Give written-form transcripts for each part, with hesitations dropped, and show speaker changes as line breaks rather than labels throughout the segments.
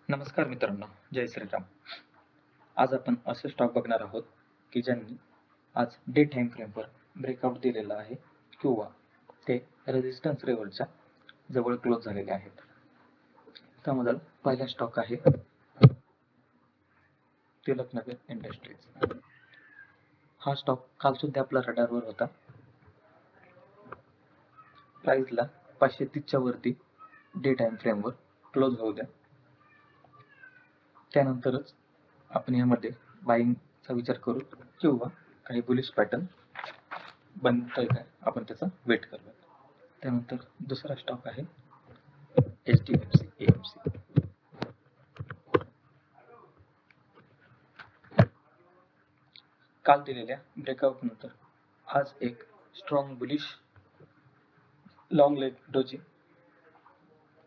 नमस्कार मित्रांनो, जय श्रीराम. आज आपण असे स्टॉक बघणार आहोत की ज्यांनी आज डे टाइम फ्रेमवर ब्रेकआउट दिलेला आहे किंवा ते रेजिस्टन्स लेवलच्या जवळ क्लोज झालेले आहेत. त्यामधील पहिला स्टॉक आहे तिलकनगर इंडस्ट्रीज. हा स्टॉक काल सुद्धा आपल्या रडारवर होता. प्राइसला 530च्या वरती डे टाइम फ्रेमवर क्लोज होऊ द्या, त्यानंतरच आपण यामध्ये बाईंगचा विचार करू किंवा काही बुलिश पॅटर्न बनतोय काय आपण त्याचा वेट करूया. त्यानंतर दुसरा स्टॉक आहे HDFC AMC. काल दिलेल्या ब्रेकआउट नंतर आज एक strong bullish long leg doji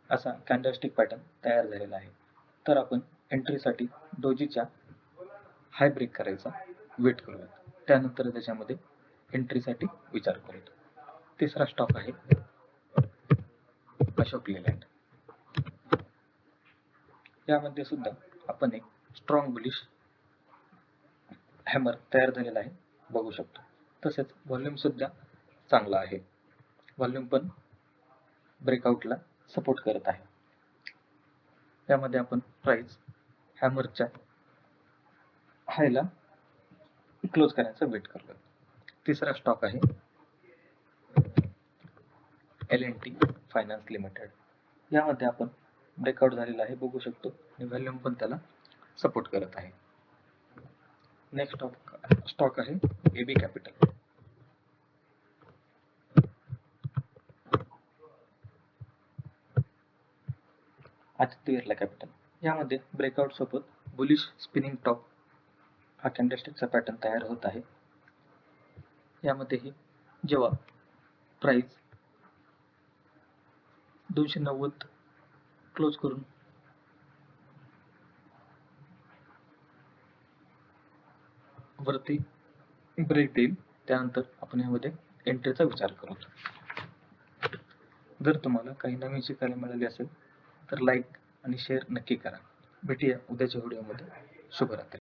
असा कॅन्डलस्टिक पॅटर्न तयार झालेला आहे. तर आपण एंट्रीसाठी डोजीच्या हाय ब्रेक करायचा वेट करूया, त्यानंतर त्याच्यामध्ये एंट्रीसाठी विचार करूया. तिसरा स्टॉक आहे अशोक लेलँड. यामध्ये सुद्धा आपण एक स्ट्रॉंग बुलिश हॅमर तयार झालेला आहे बघू शकतो. तसेच व्हॉल्यूम सुद्धा चांगला आहे, व्हॉल्यूम पण ब्रेकआउटला सपोर्ट करत आहे. यामध्ये आपण प्राइस हॅमरच्या हायला क्लोज करण्याचा वेट करतो. तिसरा स्टॉक आहे L&T फायनान्स लिमिटेड. यामध्ये आपण ब्रेकआउट झालेला आहे बघू शकतो आणि व्हॉल्यूम पण त्याला सपोर्ट करत आहे. नेक्स्ट स्टॉक आहे AB capital. Aditya Birla capital. यामध्ये ब्रेकआउट सोबत बुलिश स्पिनिंग टॉप हा कॅन्डलस्टिकचा पॅटर्न तयार होत आहे. यामध्येही जेव्हा प्राइस 290 क्लोज करून वरती ब्रेक देईल, त्यानंतर आपण यामध्ये एंट्रीचा विचार करू. जर तुम्हाला काही नवीन शिकायला मिळाले असेल तर लाईक आणि शेअर नक्की करा. भेटूया उद्याच्या व्हिडिओमध्ये. शुभरात्री.